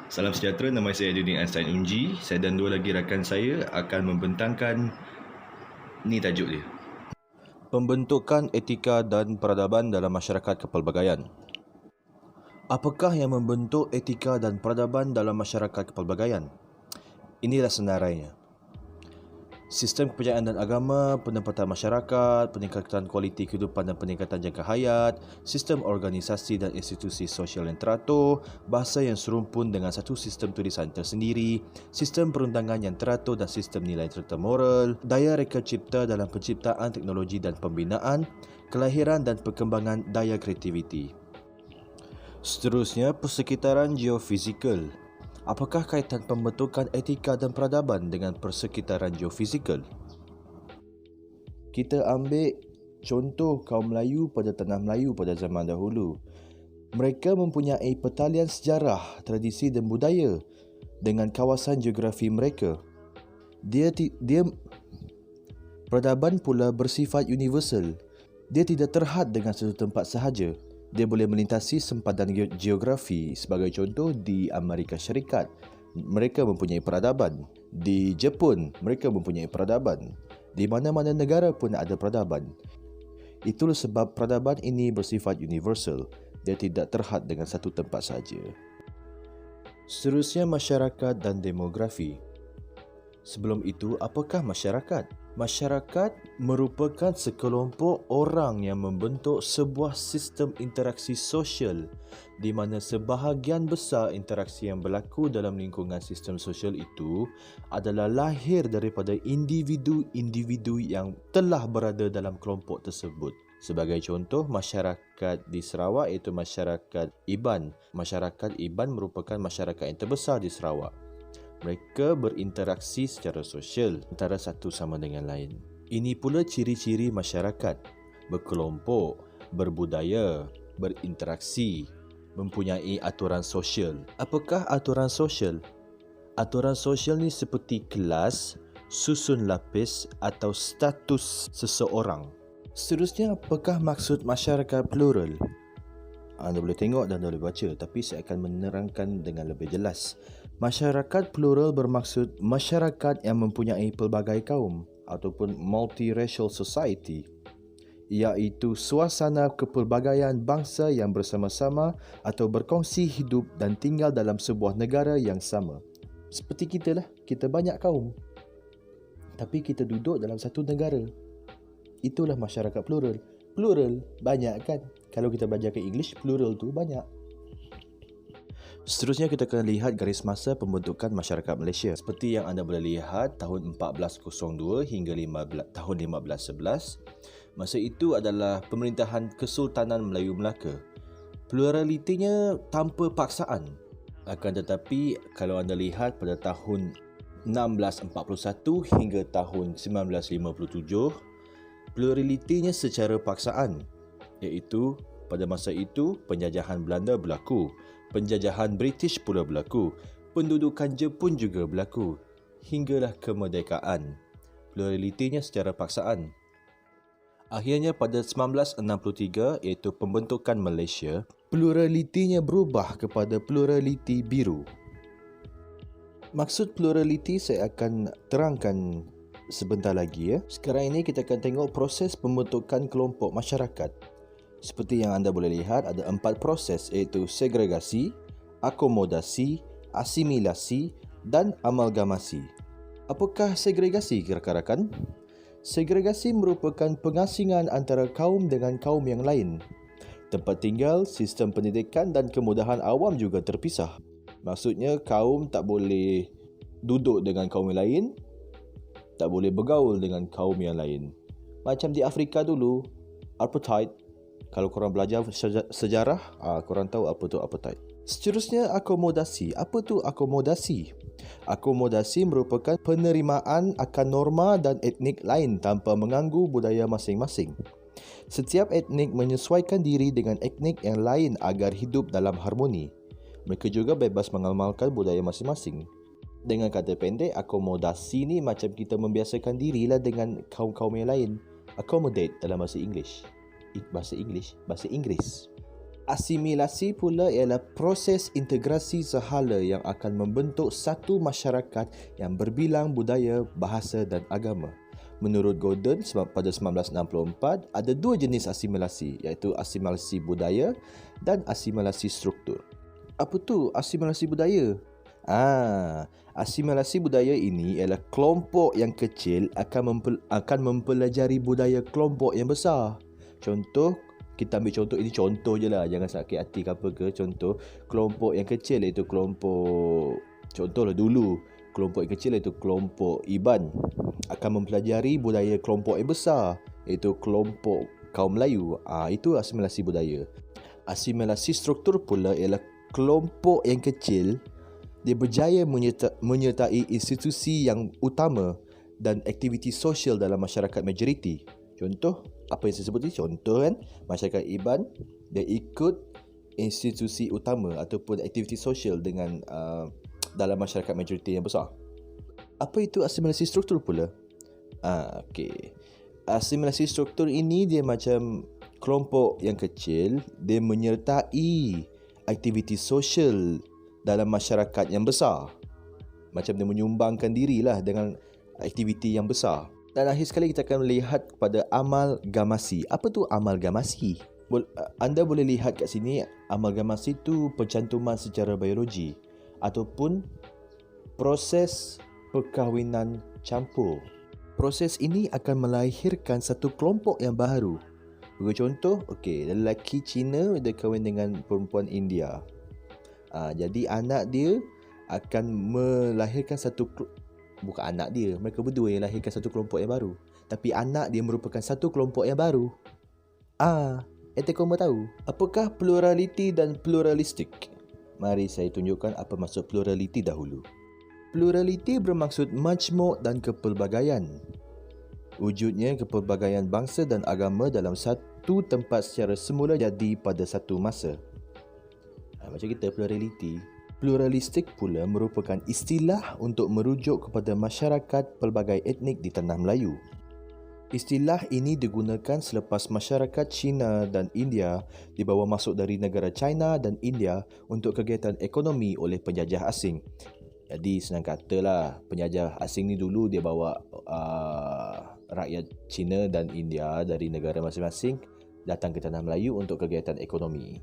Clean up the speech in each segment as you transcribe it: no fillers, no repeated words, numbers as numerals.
Salam sejahtera, nama saya Edwin Einstein Unji. Saya dan dua lagi rakan saya akan membentangkan ni tajuk dia. Pembentukan etika dan peradaban dalam masyarakat kepelbagaian. Apakah yang membentuk etika dan peradaban dalam masyarakat kepelbagaian? Inilah senarainya. Sistem kepercayaan dan agama, penempatan masyarakat, peningkatan kualiti kehidupan dan peningkatan jangka hayat, sistem organisasi dan institusi sosial yang teratur, bahasa yang serumpun dengan satu sistem tulisan tersendiri, sistem perundangan yang teratur dan sistem nilai serta moral, daya reka cipta dalam penciptaan teknologi dan pembinaan, kelahiran dan perkembangan daya kreativiti. Seterusnya, persekitaran geofizikal. Apakah kaitan pembentukan etika dan peradaban dengan persekitaran geofizikal? Kita ambil contoh kaum Melayu pada tanah Melayu pada zaman dahulu. Mereka mempunyai pertalian sejarah, tradisi dan budaya dengan kawasan geografi mereka. Peradaban pula bersifat universal. Dia tidak terhad dengan satu tempat sahaja. Dia boleh melintasi sempadan geografi. Sebagai contoh, di Amerika Syarikat, mereka mempunyai peradaban. Di Jepun, mereka mempunyai peradaban. Di mana-mana negara pun ada peradaban. Itulah sebab peradaban ini bersifat universal. Dia tidak terhad dengan satu tempat sahaja. Seterusnya, masyarakat dan demografi. Sebelum itu, apakah masyarakat? Masyarakat merupakan sekelompok orang yang membentuk sebuah sistem interaksi sosial di mana sebahagian besar interaksi yang berlaku dalam lingkungan sistem sosial itu adalah lahir daripada individu-individu yang telah berada dalam kelompok tersebut. Sebagai contoh, masyarakat di Sarawak iaitu masyarakat Iban. Masyarakat Iban merupakan masyarakat yang terbesar di Sarawak. Mereka berinteraksi secara sosial antara satu sama dengan lain. Ini pula ciri-ciri masyarakat: berkelompok, berbudaya, berinteraksi, mempunyai aturan sosial. Apakah aturan sosial? Aturan sosial ni seperti kelas, susun lapis atau status seseorang. Seterusnya, apakah maksud masyarakat plural? Anda boleh tengok dan boleh baca, tapi saya akan menerangkan dengan lebih jelas. Masyarakat plural bermaksud masyarakat yang mempunyai pelbagai kaum ataupun multiracial society, iaitu suasana kepelbagaian bangsa yang bersama-sama atau berkongsi hidup dan tinggal dalam sebuah negara yang sama. Seperti kita lah, kita banyak kaum, tapi kita duduk dalam satu negara. Itulah masyarakat plural. Plural, banyak kan? Kalau kita belajar ke English, plural tu banyak. Seterusnya kita akan lihat garis masa pembentukan masyarakat Malaysia. Seperti yang anda boleh lihat, tahun 1402 hingga tahun 1511. Masa itu adalah pemerintahan Kesultanan Melayu Melaka. Pluralitinya tanpa paksaan. Akan tetapi, kalau anda lihat pada tahun 1641 hingga tahun 1957, pluralitinya secara paksaan, iaitu pada masa itu penjajahan Belanda berlaku, penjajahan British pula berlaku, pendudukan Jepun juga berlaku, hinggalah kemerdekaan. Pluralitinya secara paksaan. Akhirnya pada 1963 iaitu pembentukan Malaysia, pluralitinya berubah kepada pluraliti biru. Maksud pluraliti saya akan terangkan sebentar lagi. Sekarang ini kita akan tengok proses pembentukan kelompok masyarakat. Seperti yang anda boleh lihat, ada 4 proses, iaitu segregasi, akomodasi, asimilasi dan amalgamasi. Apakah segregasi, rakan-rakan? Segregasi merupakan pengasingan antara kaum dengan kaum yang lain. Tempat tinggal, sistem pendidikan dan kemudahan awam juga terpisah. Maksudnya kaum tak boleh duduk dengan kaum yang lain, tak boleh bergaul dengan kaum yang lain. Macam di Afrika dulu, apartheid. Kalau korang belajar sejarah, korang tahu apa tu apartheid. Seterusnya, akomodasi. Apa tu akomodasi? Akomodasi merupakan penerimaan akan norma dan etnik lain tanpa mengganggu budaya masing-masing. Setiap etnik menyesuaikan diri dengan etnik yang lain agar hidup dalam harmoni. Mereka juga bebas mengamalkan budaya masing-masing. Dengan kata pendek, akomodasi ni macam kita membiasakan dirilah dengan kaum-kaum yang lain. Accommodate dalam bahasa Inggris. Bahasa Inggris. Asimilasi pula ialah proses integrasi sehala yang akan membentuk satu masyarakat yang berbilang budaya, bahasa dan agama. Menurut Gordon, sebab pada 1964, ada dua jenis asimilasi, iaitu asimilasi budaya dan asimilasi struktur. Apa tu asimilasi budaya? Asimilasi budaya ini ialah kelompok yang kecil akan mempelajari budaya kelompok yang besar. Contoh, kita ambil contoh, ini contoh je lah, jangan sakit hati ke apa ke. Contoh, kelompok yang kecil iaitu kelompok, contohlah dulu, kelompok yang kecil iaitu kelompok Iban akan mempelajari budaya kelompok yang besar iaitu kelompok kaum Melayu. Itu asimilasi budaya. Asimilasi struktur pula ialah kelompok yang kecil dia berjaya menyertai institusi yang utama dan aktiviti sosial dalam masyarakat majoriti. Contoh, apa yang saya sebut ni? Contoh kan, masyarakat Iban dia ikut institusi utama ataupun aktiviti sosial dengan dalam masyarakat majoriti yang besar. Apa itu asimilasi struktur pula? Okey. Asimilasi struktur ini dia macam kelompok yang kecil, dia menyertai aktiviti sosial dalam masyarakat yang besar. Macam dia menyumbangkan dirilah dengan aktiviti yang besar. Dan akhir sekali kita akan melihat kepada amalgamasi. Apa tu amalgamasi? Anda boleh lihat kat sini, amalgamasi tu pencantuman secara biologi ataupun proses perkahwinan campur. Proses ini akan melahirkan satu kelompok yang baru. Bagi contoh, lelaki Cina dia kahwin dengan perempuan India. Jadi anak dia akan melahirkan bukan anak dia, mereka berdua yang lahirkan satu kelompok yang baru. Tapi anak dia merupakan satu kelompok yang baru. Ente kau tahu, apakah pluraliti dan pluralistik? Mari saya tunjukkan apa maksud pluraliti dahulu. Pluraliti bermaksud majmuk dan kepelbagaian. Wujudnya kepelbagaian bangsa dan agama dalam satu tempat secara semula jadi pada satu masa. Macam kita pluraliti. Pluralistik pula merupakan istilah untuk merujuk kepada masyarakat pelbagai etnik di tanah Melayu. Istilah ini digunakan selepas masyarakat Cina dan India dibawa masuk dari negara China dan India untuk kegiatan ekonomi oleh penjajah asing. Jadi senang katalah, penjajah asing ni dulu dia bawa rakyat Cina dan India dari negara masing-masing datang ke tanah Melayu untuk kegiatan ekonomi.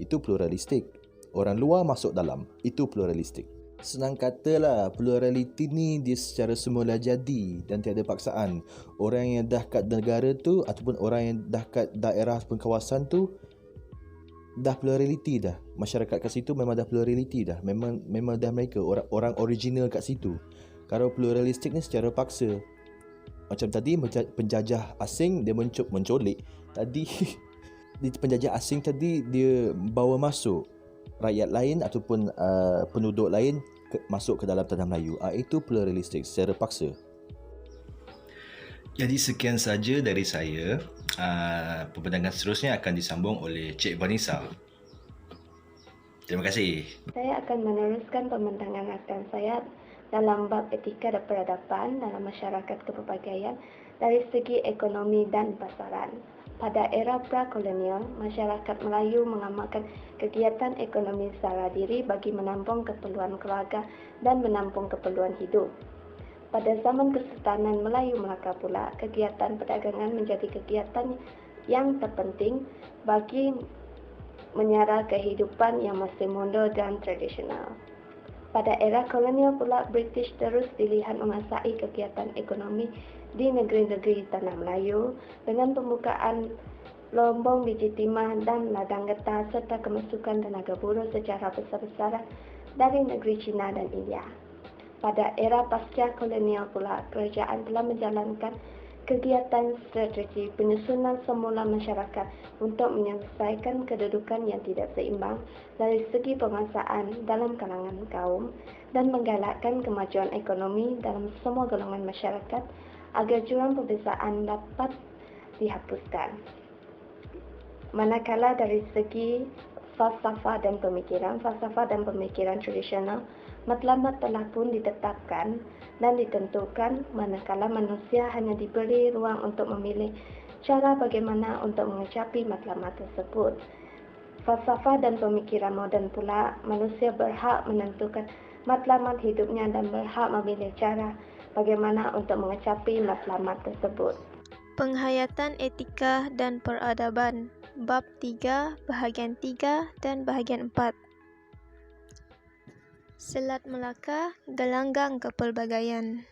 Itu pluralistik. Orang luar masuk dalam, itu pluralistik. Senang katalah, pluraliti ni dia secara semula jadi dan tiada paksaan. Orang yang dah kat negara tu ataupun orang yang dah kat daerah ataupun kawasan tu dah pluraliti dah. Masyarakat kat situ memang dah pluraliti dah. Memang dah mereka orang original kat situ. Kalau pluralistik ni secara paksa. Macam tadi penjajah asing dia mencolik. Tadi penjajah asing tadi dia bawa masuk rakyat lain ataupun penduduk lain masuk ke dalam tanah Melayu. Itu pluralistik secara paksa. Jadi sekian saja dari saya. Pembentangan seterusnya akan disambung oleh Cik Vanessa. Terima kasih. Saya akan meneruskan pembentangan aktan saya dalam bab etika dan peradaban dalam masyarakat kepelbagaian dari segi ekonomi dan pasaran. Pada era pra-kolonial, masyarakat Melayu mengamalkan kegiatan ekonomi secara diri bagi menampung keperluan keluarga dan menampung keperluan hidup. Pada zaman Kesultanan Melayu Melaka pula, kegiatan perdagangan menjadi kegiatan yang terpenting bagi menyara kehidupan yang masih mundur dan tradisional. Pada era kolonial pula, British terus dilihat menguasai kegiatan ekonomi di negeri-negeri tanah Melayu dengan pembukaan lombong biji timah dan ladang getah serta kemasukan tenaga buruh secara besar-besaran dari negeri China dan India. Pada era pasca kolonial pula, kerajaan telah menjalankan kegiatan strategi penyusunan semula masyarakat untuk menyelesaikan kedudukan yang tidak seimbang dari segi penguasaan dalam kalangan kaum dan menggalakkan kemajuan ekonomi dalam semua golongan masyarakat agar jurang perbezaan dapat dihapuskan. Manakala dari segi falsafah dan pemikiran tradisional, matlamat telah pun ditetapkan dan ditentukan manakala manusia hanya diberi ruang untuk memilih cara bagaimana untuk mengecapi matlamat tersebut. Falsafah dan pemikiran moden pula, manusia berhak menentukan matlamat hidupnya dan berhak memilih cara bagaimana untuk mengecapi matlamat tersebut. Penghayatan etika dan peradaban, bab 3, bahagian 3 dan bahagian 4. Selat Melaka, gelanggang kepelbagaian.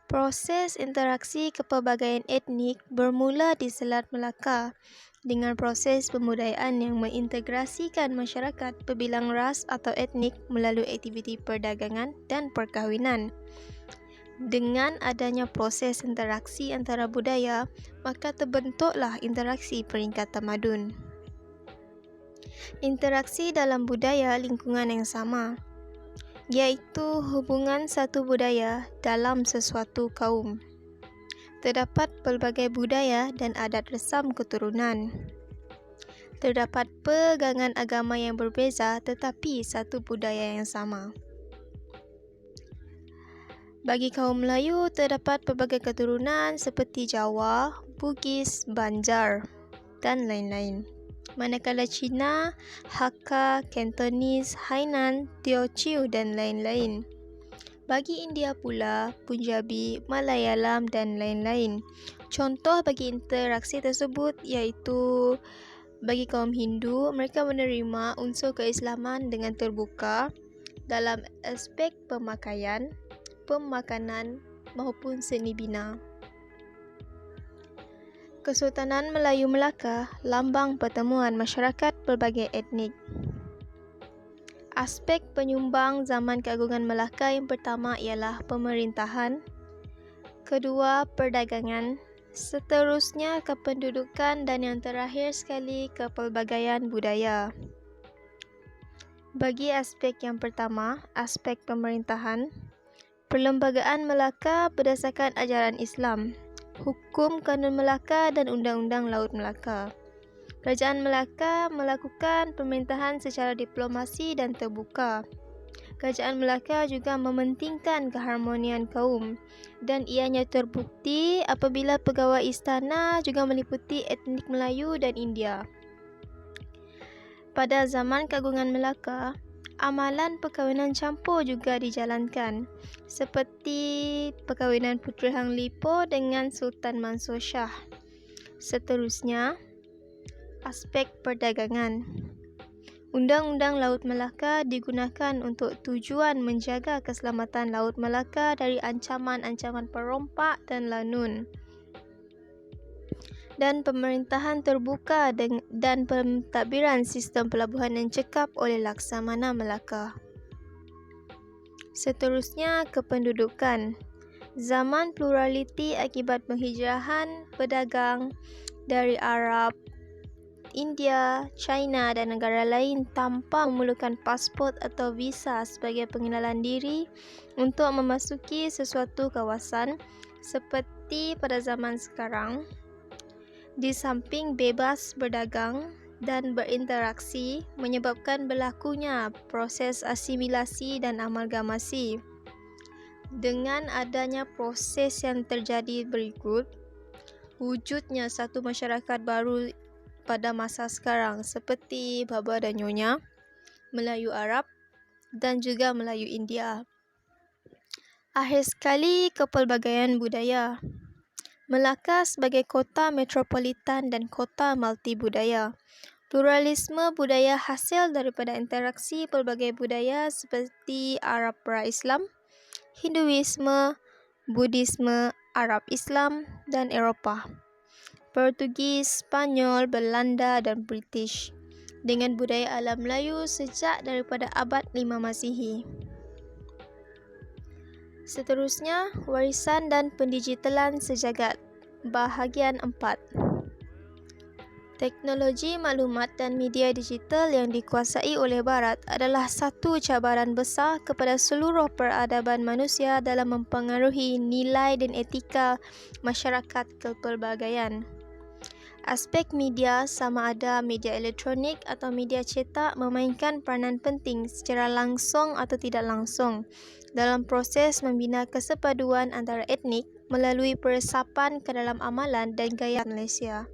Proses interaksi kepelbagaian etnik bermula di Selat Melaka dengan proses pembudayaan yang mengintegrasikan masyarakat berbilang ras atau etnik melalui aktiviti perdagangan dan perkahwinan. Dengan adanya proses interaksi antara budaya, maka terbentuklah interaksi peringkat tamadun. Interaksi dalam budaya lingkungan yang sama, iaitu hubungan satu budaya dalam sesuatu kaum. Terdapat pelbagai budaya dan adat resam keturunan. Terdapat pegangan agama yang berbeza tetapi satu budaya yang sama. Bagi kaum Melayu, terdapat pelbagai keturunan seperti Jawa, Bugis, Banjar, dan lain-lain. Manakala Cina, Hakka, Cantonese, Hainan, Teochew, dan lain-lain. Bagi India pula, Punjabi, Malayalam, dan lain-lain. Contoh bagi interaksi tersebut iaitu bagi kaum Hindu, mereka menerima unsur keislaman dengan terbuka dalam aspek pemakaian, pemakanan maupun seni bina. Kesultanan Melayu Melaka, lambang pertemuan masyarakat berbagai etnik. Aspek penyumbang zaman keagungan Melaka yang pertama ialah pemerintahan, kedua perdagangan, seterusnya kependudukan dan yang terakhir sekali kepelbagaian budaya. Bagi aspek yang pertama, aspek pemerintahan, perlembagaan Melaka berdasarkan ajaran Islam, Hukum Kanun Melaka dan Undang-Undang Laut Melaka. Kerajaan Melaka melakukan pemerintahan secara diplomasi dan terbuka. Kerajaan Melaka juga mementingkan keharmonian kaum dan ianya terbukti apabila pegawai istana juga meliputi etnik Melayu dan India. Pada zaman keagungan Melaka, amalan perkahwinan campur juga dijalankan, seperti perkahwinan Puteri Hang Lipo dengan Sultan Mansur Shah. Seterusnya, aspek perdagangan. Undang-Undang Laut Melaka digunakan untuk tujuan menjaga keselamatan Laut Melaka dari ancaman-ancaman perompak dan lanun. Dan pemerintahan terbuka dan pentadbiran sistem pelabuhan yang cekap oleh Laksamana Melaka. Seterusnya, kependudukan. Zaman pluraliti akibat penghijrahan pedagang dari Arab, India, China dan negara lain tanpa memerlukan pasport atau visa sebagai pengenalan diri untuk memasuki sesuatu kawasan seperti pada zaman sekarang. Di samping bebas berdagang dan berinteraksi menyebabkan berlakunya proses asimilasi dan amalgamasi. Dengan adanya proses yang terjadi berikut, wujudnya satu masyarakat baru pada masa sekarang seperti Baba dan Nyonya, Melayu Arab dan juga Melayu India. Akhir sekali, kepelbagaian budaya. Melaka sebagai kota metropolitan dan kota multibudaya. Pluralisme budaya hasil daripada interaksi pelbagai budaya seperti Arab pra-Islam, Hinduisme, Buddhisme, Arab Islam dan Eropah. Portugis, Spanyol, Belanda dan British dengan budaya alam Melayu sejak daripada abad 5 Masihi. Seterusnya, warisan dan pendigitalan sejagat. Bahagian 4. Teknologi maklumat dan media digital yang dikuasai oleh Barat adalah satu cabaran besar kepada seluruh peradaban manusia dalam mempengaruhi nilai dan etika masyarakat kepelbagaian. Aspek media, sama ada media elektronik atau media cetak, memainkan peranan penting secara langsung atau tidak langsung dalam proses membina kesepaduan antara etnik melalui peresapan ke dalam amalan dan gaya Malaysia.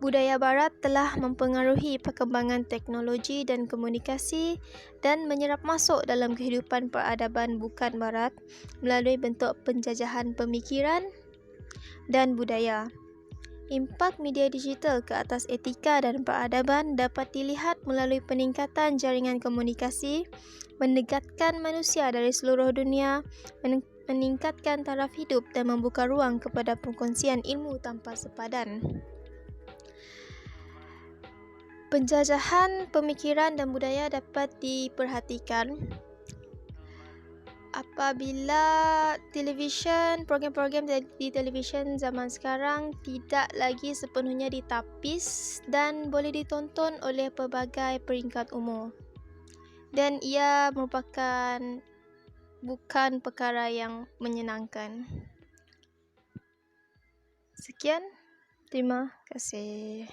Budaya Barat telah mempengaruhi perkembangan teknologi dan komunikasi dan menyerap masuk dalam kehidupan peradaban bukan Barat melalui bentuk penjajahan pemikiran dan budaya. Impak media digital ke atas etika dan peradaban dapat dilihat melalui peningkatan jaringan komunikasi, mendekatkan manusia dari seluruh dunia, meningkatkan taraf hidup dan membuka ruang kepada perkongsian ilmu tanpa sepadan. Penjajahan pemikiran dan budaya dapat diperhatikan apabila program-program di televisyen zaman sekarang tidak lagi sepenuhnya ditapis dan boleh ditonton oleh pelbagai peringkat umur. Dan ia merupakan bukan perkara yang menyenangkan. Sekian, terima kasih.